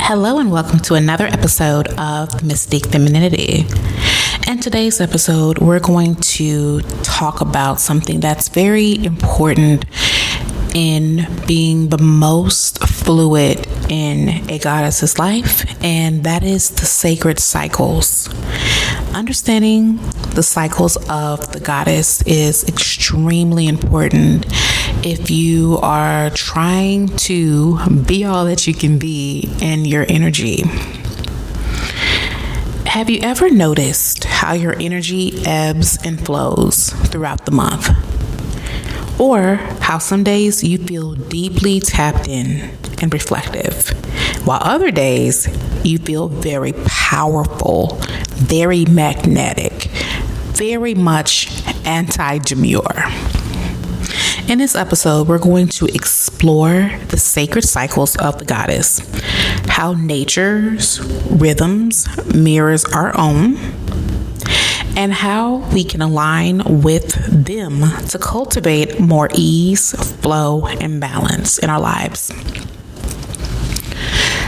Hello and welcome to another episode of Mystic Femininity. In today's episode, we're going to talk about something that's very important in being the most fluid in a goddess's life, and that is the sacred cycles. Understanding the cycles of the goddess is extremely important if you are trying to be all that you can be in your energy. Have you ever noticed how your energy ebbs and flows throughout the month? Or how some days you feel deeply tapped in and reflective, while other days you feel very powerful, very magnetic, very much anti-demure. In this episode, we're going to explore the sacred cycles of the goddess, how nature's rhythms mirrors our own, and how we can align with them to cultivate more ease, flow, and balance in our lives.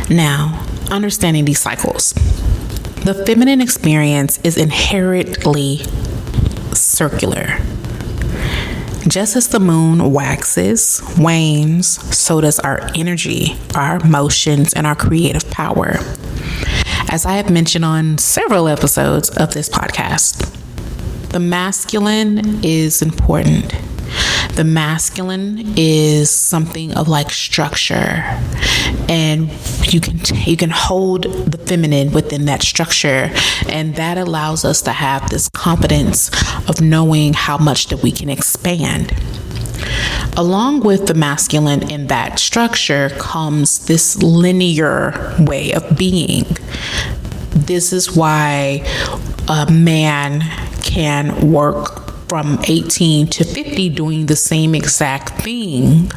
Now, understanding these cycles. The feminine experience is inherently circular. Just as the moon waxes, wanes, so does our energy, our emotions, and our creative power. As I have mentioned on several episodes of this podcast, the masculine is important. The masculine is something of like structure, and you can hold the feminine within that structure, and that allows us to have this confidence of knowing how much that we can expand. Along with the masculine in that structure comes this linear way of being. This is why a man can work from 18 to 50 doing the same exact thing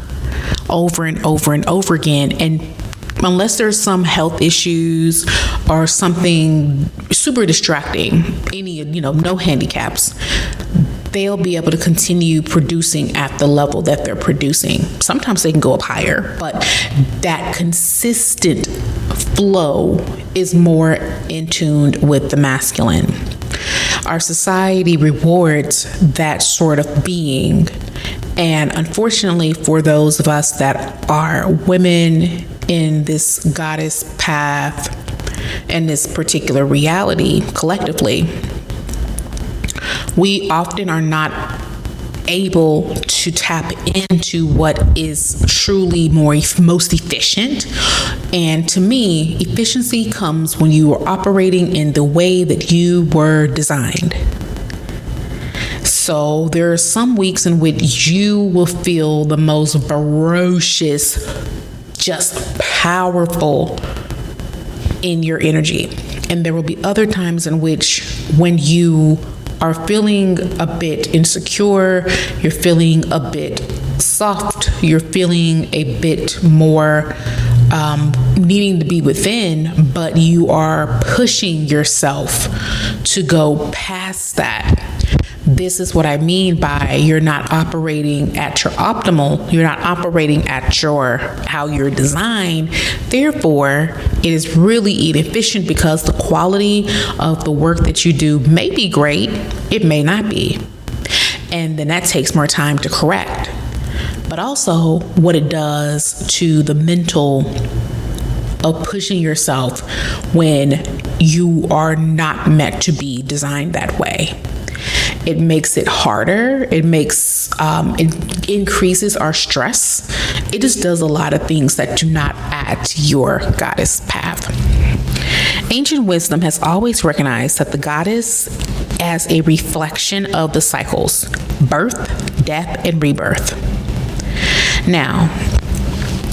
over and over and over again. And unless there's some health issues or something super distracting, no handicaps, they'll be able to continue producing at the level that they're producing. Sometimes they can go up higher, but that consistent flow is more in tune with the masculine. Our society rewards that sort of being. And unfortunately, for those of us that are women in this goddess path and this particular reality collectively, we often are not able to tap into what is truly most efficient. And to me, efficiency comes when you are operating in the way that you were designed. So there are some weeks in which you will feel the most ferocious, just powerful in your energy. And there will be other times in which when you are feeling a bit insecure, you're feeling a bit soft, you're feeling a bit more needing to be within, but you are pushing yourself to go past that. This is what I mean by you're not operating at your optimal, you're not operating at how you're designed. Therefore, it is really inefficient because the quality of the work that you do may be great, it may not be. And then that takes more time to correct. But also what it does to the mental of pushing yourself when you are not meant to be designed that way. It makes it harder. It it increases our stress. It just does a lot of things that do not add to your goddess path. Ancient wisdom has always recognized that the goddess as a reflection of the cycles, birth, death, and rebirth. Now,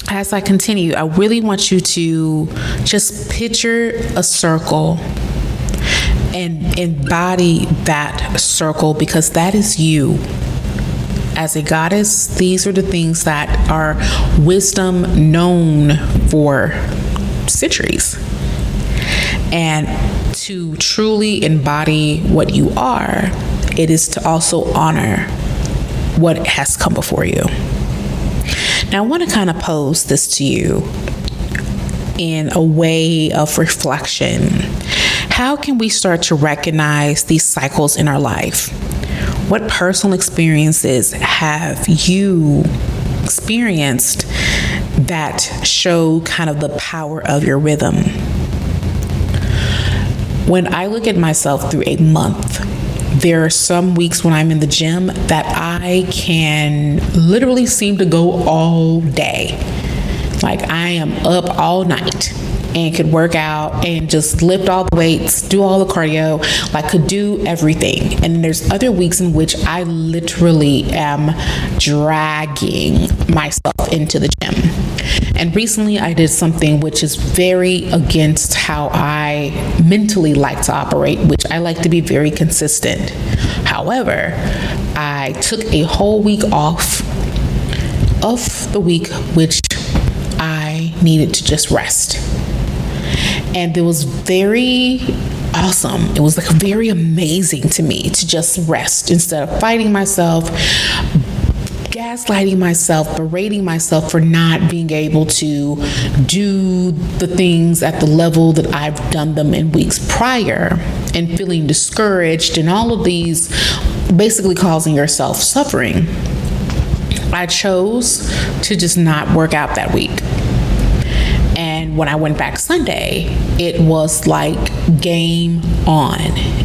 as I continue, I really want you to just picture a circle and embody that circle, because that is you. As a goddess, these are the things that are wisdom known for centuries. And to truly embody what you are, it is to also honor what has come before you. Now, I want to kind of pose this to you. in a way of reflection. How can we start to recognize these cycles in our life? What personal experiences have you experienced that show kind of the power of your rhythm? When I look at myself through a month, there are some weeks when I'm in the gym that I can literally seem to go all day. Like I am up all night and could work out and just lift all the weights, do all the cardio, like could do everything. And there's other weeks in which I literally am dragging myself into the gym. And recently I did something which is very against how I mentally like to operate, which I like to be very consistent. However, I took a whole week off of the week, which I needed to just rest. And it was very awesome. It was like very amazing to me to just rest instead of fighting myself, gaslighting myself, berating myself for not being able to do the things at the level that I've done them in weeks prior, and feeling discouraged and all of these, basically causing yourself suffering. I chose to just not work out that week. And when I went back Sunday, it was like game on.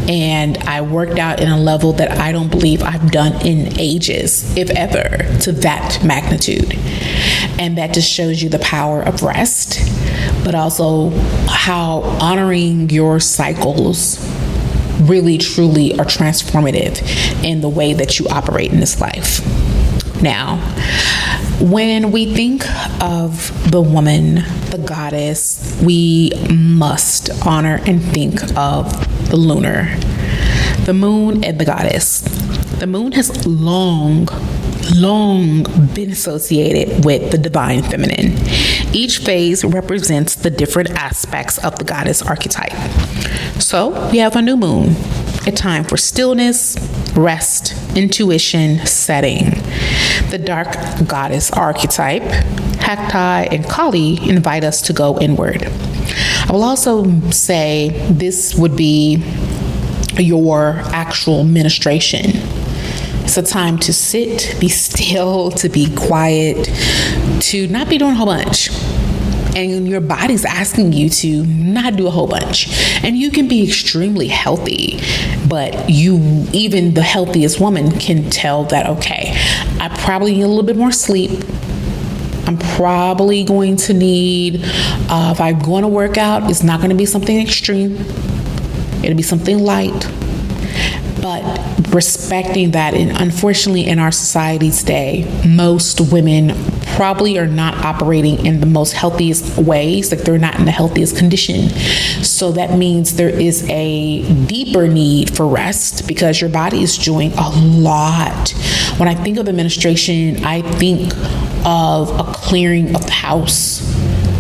And I worked out in a level that I don't believe I've done in ages, if ever, to that magnitude. And that just shows you the power of rest, but also how honoring your cycles really, truly are transformative in the way that you operate in this life. Now, when we think of the woman, the goddess, we must honor and think of the lunar, the moon, and the goddess. The moon has long been associated with the divine feminine. Each phase represents the different aspects of the goddess archetype. So we have a new moon, a time for stillness, rest, intuition, setting. The dark goddess archetype, Hektai and Kali, invite us to go inward. I will also say this would be your actual menstruation. It's a time to sit, be still, to be quiet, to not be doing a whole bunch. And your body's asking you to not do a whole bunch. And you can be extremely healthy, but even the healthiest woman can tell that, okay, I probably need a little bit more sleep. I'm probably going to need, if I'm going to work out, it's not going to be something extreme. It'll be something light. But respecting that, and unfortunately in our society today, most women probably are not operating in the most healthiest ways, like they're not in the healthiest condition. So that means there is a deeper need for rest because your body is doing a lot. When I think of administration, I think of a clearing of the house.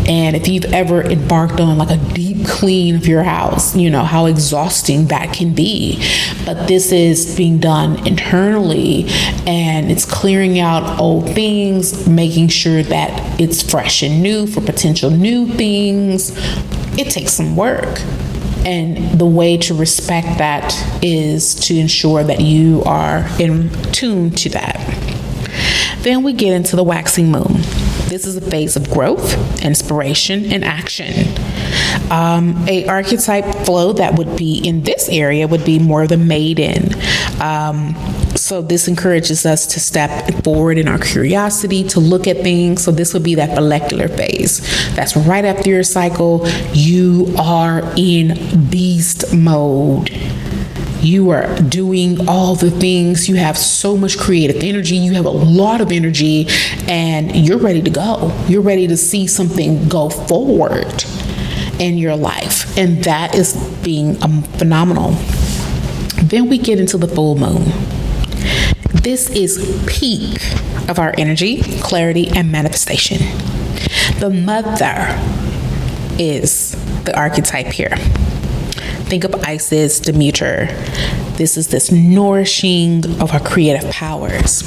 And if you've ever embarked on like a deep clean of your house, you know how exhausting that can be. But this is being done internally, and it's clearing out old things, making sure that it's fresh and new for potential new things. It takes some work. And the way to respect that is to ensure that you are in tune to that. Then we get into the waxing moon. This is a phase of growth, inspiration, and action. A archetype flow that would be in this area would be more of the maiden. So this encourages us to step forward in our curiosity, to look at things. So this would be that follicular phase. That's right after your cycle. You are in beast mode. You are doing all the things. You have so much creative energy. You have a lot of energy, and you're ready to go. You're ready to see something go forward in your life. And that is being phenomenal. Then we get into the full moon. This is peak of our energy, clarity, and manifestation. The mother is the archetype here. Think of Isis, Demeter. This is this nourishing of our creative powers.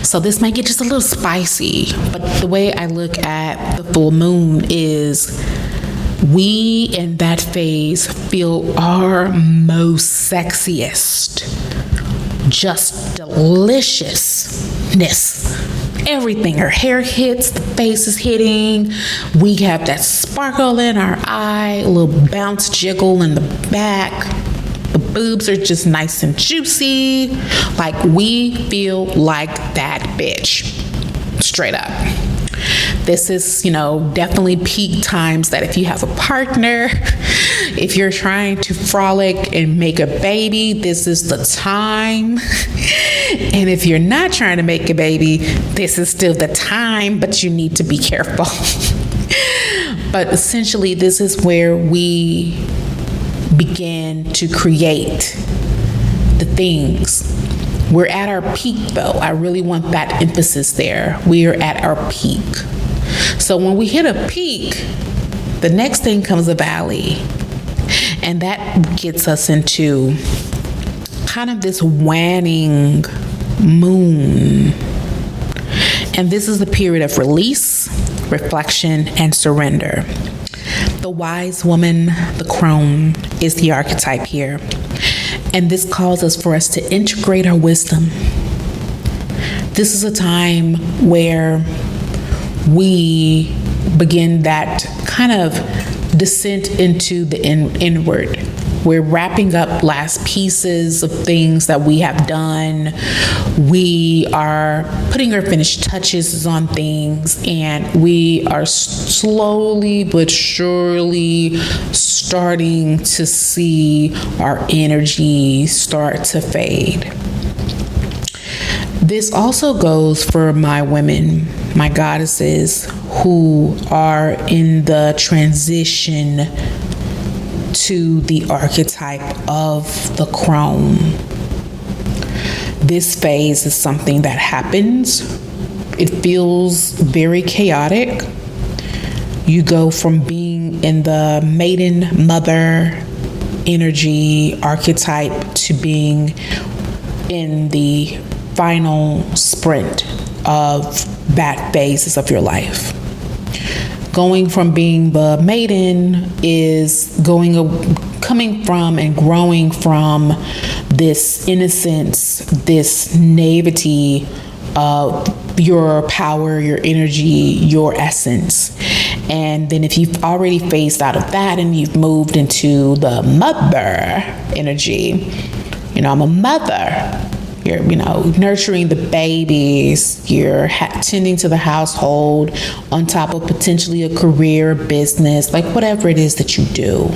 So this might get just a little spicy, but the way I look at the full moon is We in that phase feel our most sexiest, just deliciousness. Everything, her hair hits, the face is hitting, we have that sparkle in our eye, a little bounce jiggle in the back, the boobs are just nice and juicy, like we feel like that bitch, straight up. This is, definitely peak times that if you have a partner, if you're trying to frolic and make a baby, this is the time. And if you're not trying to make a baby, this is still the time, but you need to be careful. But essentially, this is where we begin to create the things. We're at our peak, though. I really want that emphasis there. We are at our peak. So when we hit a peak, the next thing comes a valley. And that gets us into kind of this waning moon. And this is the period of release, reflection, and surrender. The wise woman, the crone, is the archetype here. And this calls us for us to integrate our wisdom. This is a time where we begin that kind of descent into the inward. We're wrapping up last pieces of things that we have done. We are putting our finished touches on things, and we are slowly but surely starting to see our energy start to fade. This also goes for my women, my goddesses, who are in the transition to the archetype of the crone. This phase is something that happens. It feels very chaotic. You go from being in the maiden mother energy archetype to being in the final sprint of that phases of your life. Going from being the maiden is coming from and growing from this innocence, this naivety of your power, your energy, your essence. And then if you've already phased out of that and you've moved into the mother energy, I'm a mother. You're, nurturing the babies, you're tending to the household on top of potentially a career, business, like whatever it is that you do.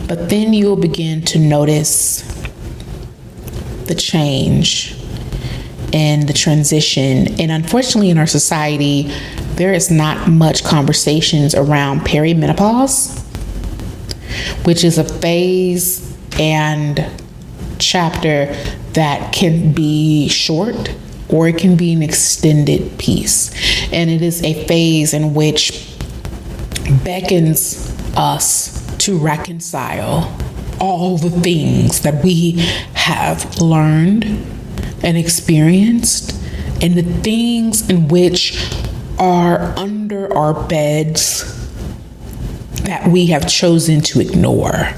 But then you'll begin to notice the change and the transition. And unfortunately in our society, there is not much conversations around perimenopause, which is a phase and chapter that can be short or it can be an extended piece. And it is a phase in which beckons us to reconcile all the things that we have learned and experienced and the things in which are under our beds that we have chosen to ignore.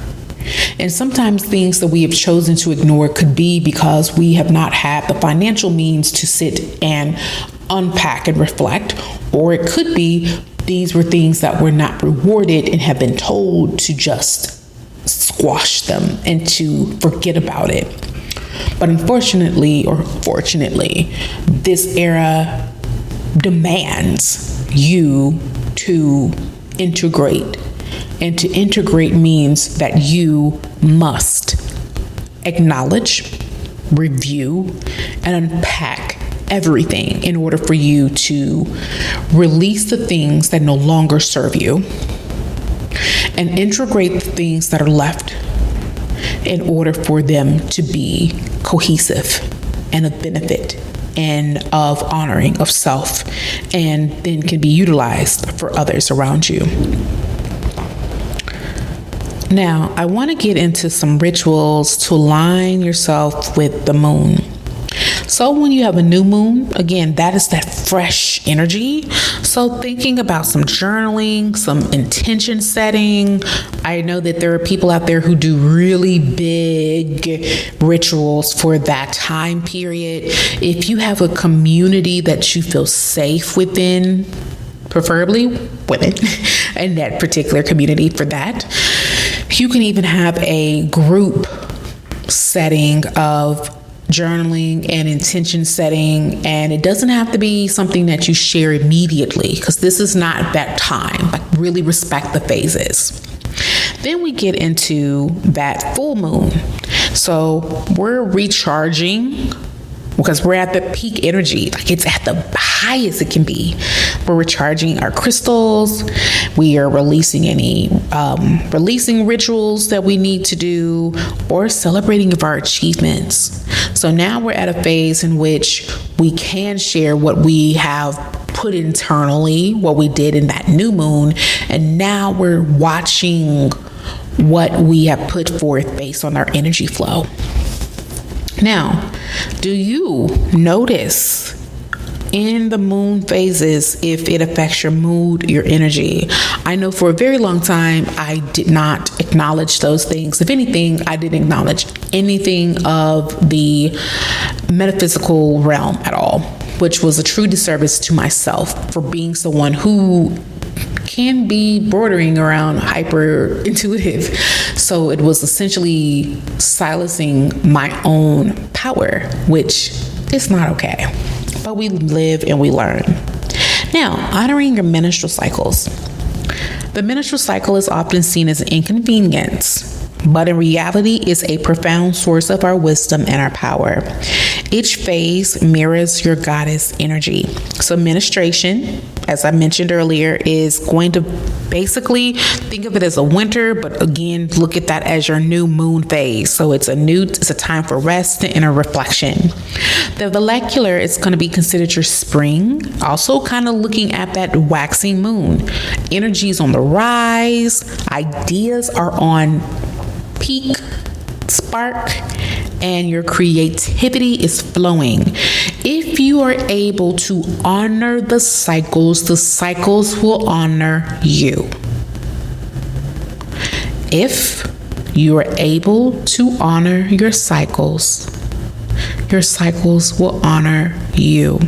And sometimes things that we have chosen to ignore could be because we have not had the financial means to sit and unpack and reflect, or it could be these were things that were not rewarded and have been told to just squash them and to forget about it. But unfortunately, or fortunately, this era demands you to integrate. And to integrate means that you must acknowledge, review, and unpack everything in order for you to release the things that no longer serve you and integrate the things that are left in order for them to be cohesive and of benefit and of honoring of self, and then can be utilized for others around you. Now, I want to get into some rituals to align yourself with the moon. So when you have a new moon, again, that is that fresh energy. So thinking about some journaling, some intention setting. I know that there are people out there who do really big rituals for that time period. If you have a community that you feel safe within, preferably women in that particular community for that, you can even have a group setting of journaling and intention setting, and it doesn't have to be something that you share immediately, because this is not that time. Like, really respect the phases. Then we get into that full moon. So we're recharging because we're at the peak energy. Like, it's at the highest it can be. We're recharging our crystals. We are releasing any releasing rituals that we need to do, or celebrating of our achievements. So now we're at a phase in which we can share what we have put internally, what we did in that new moon, and now we're watching what we have put forth based on our energy flow. Now, do you notice in the moon phases if it affects your mood, your energy? I know for a very long time I did not acknowledge those things. If anything, I didn't acknowledge anything of the metaphysical realm at all, which was a true disservice to myself for being someone who can be bordering around hyper intuitive. So it was essentially silencing my own power, which is not okay. But we live and we learn. Now, honoring your menstrual cycles. The menstrual cycle is often seen as an inconvenience, but in reality is a profound source of our wisdom and our power. Each phase mirrors your goddess energy. So menstruation, as I mentioned earlier, is going to basically think of it as a winter, but again, look at that as your new moon phase. So it's a time for rest and a reflection. The follicular is going to be considered your spring, also kind of looking at that waxing moon. Energy is on the rise, ideas are on peak spark, and your creativity is flowing. If you are able to honor the cycles will honor you. If you are able to honor your cycles will honor you.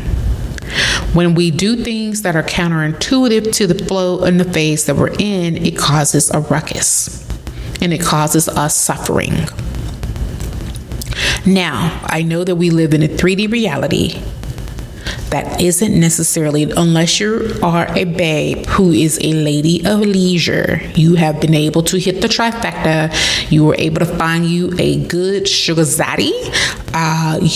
When we do things that are counterintuitive to the flow and the phase that we're in, it causes a ruckus and it causes us suffering. Now, I know that we live in a 3D reality that isn't necessarily, unless you are a babe who is a lady of leisure, you have been able to hit the trifecta, you were able to find you a good sugar zaddy,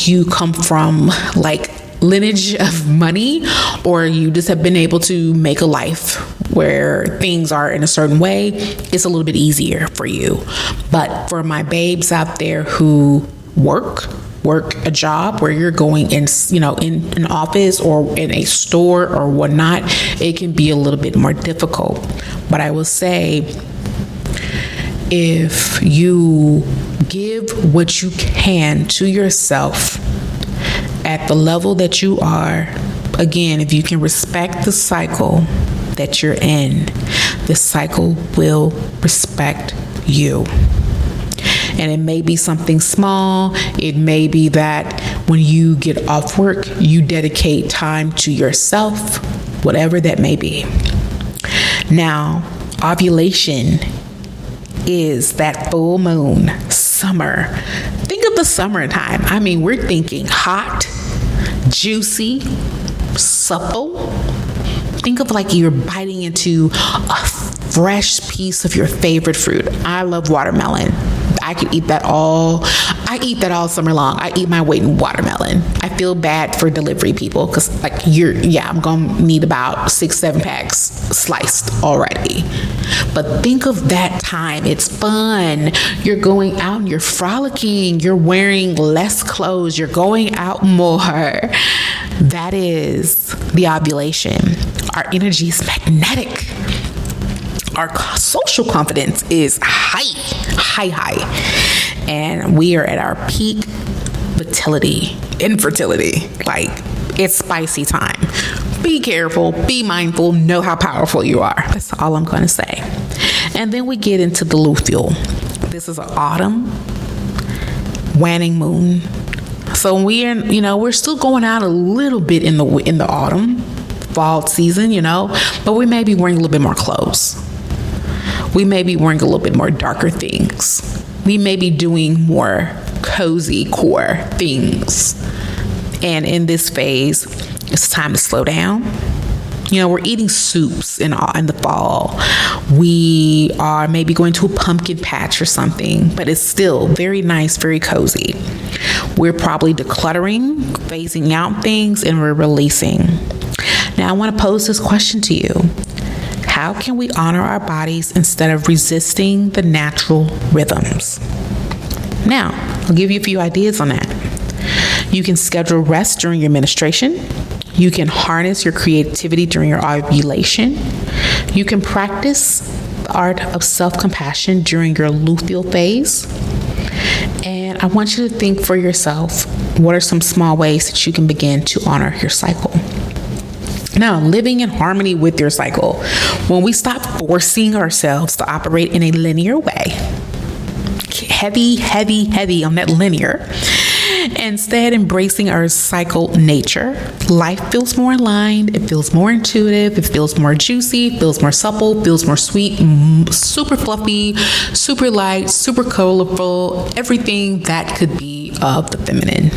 you come from like lineage of money, or you just have been able to make a life where things are in a certain way, it's a little bit easier for you. But for my babes out there who work a job where you're going in an office or in a store or whatnot, it can be a little bit more difficult. But I will say, if you give what you can to yourself at the level that you are, again, if you can respect the cycle that you're in, the cycle will respect you. And it may be something small. It may be that when you get off work, you dedicate time to yourself, whatever that may be. Now, ovulation is that full moon, summer. Think of the summertime. I mean, we're thinking hot, juicy, supple. Think of like you're biting into a fresh piece of your favorite fruit. I love watermelon. I could eat that all. I eat that all summer long. I eat my weight in watermelon. I feel bad for delivery people because I'm going to need about 6-7 packs sliced already. But think of that time. It's fun. You're going out and you're frolicking. You're wearing less clothes. You're going out more. That is the ovulation. Our energy is magnetic. Our social confidence is high. And we are at our peak vitality. infertility. Like, it's spicy time. Be careful, be mindful, know how powerful you are. That's all I'm going to say. And then we get into the luteal. This is an autumn waning moon. So we're still going out a little bit in the autumn, fall season, but we may be wearing a little bit more clothes. We may be wearing a little bit more darker things. We may be doing more cozy core things. And in this phase, it's time to slow down. We're eating soups in the fall. We are maybe going to a pumpkin patch or something, but it's still very nice, very cozy. We're probably decluttering, phasing out things, and we're releasing. Now, I want to pose this question to you. How can we honor our bodies instead of resisting the natural rhythms? Now, I'll give you a few ideas on that. You can schedule rest during your menstruation. You can harness your creativity during your ovulation. You can practice the art of self-compassion during your luteal phase. And I want you to think for yourself, what are some small ways that you can begin to honor your cycle? Now, living in harmony with your cycle. When we stop forcing ourselves to operate in a linear way, heavy on that linear, instead embracing our cycle nature, life feels more aligned, it feels more intuitive, it feels more juicy, it feels more supple, feels more sweet, super fluffy, super light, super colorful, everything that could be of the feminine.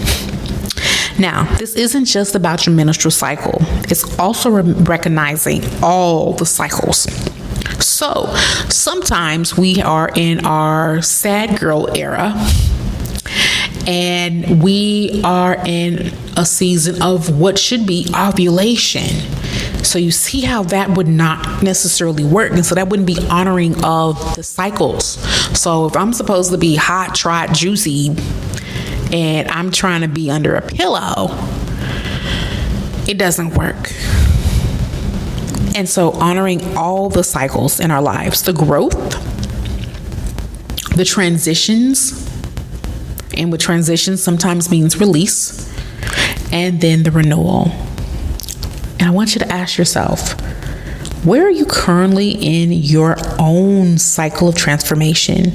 Now, this isn't just about your menstrual cycle. It's also recognizing all the cycles. So, sometimes we are in our sad girl era, and we are in a season of what should be ovulation. So you see how that would not necessarily work, and so that wouldn't be honoring of the cycles. So if I'm supposed to be hot, trot, juicy, and I'm trying to be under a pillow, it doesn't work. And so honoring all the cycles in our lives, the growth, the transitions, and with transitions sometimes means release, and then the renewal. And I want you to ask yourself, where are you currently in your own cycle of transformation?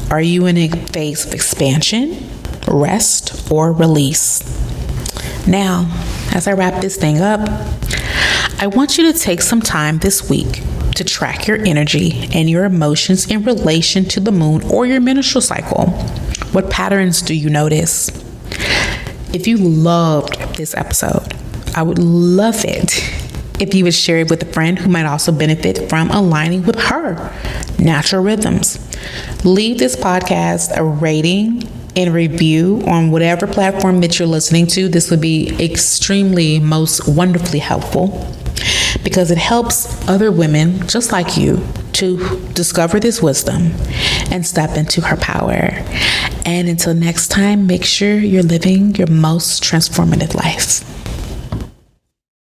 Are you in a phase of expansion, rest, or release? Now, as I wrap this thing up, I want you to take some time this week to track your energy and your emotions in relation to the moon or your menstrual cycle. What patterns do you notice? If you loved this episode, I would love it if you would share it with a friend who might also benefit from aligning with her natural rhythms. Leave this podcast a rating and review on whatever platform that you're listening to. This would be extremely, most wonderfully helpful, because it helps other women just like you to discover this wisdom and step into her power. And until next time, make sure you're living your most transformative life.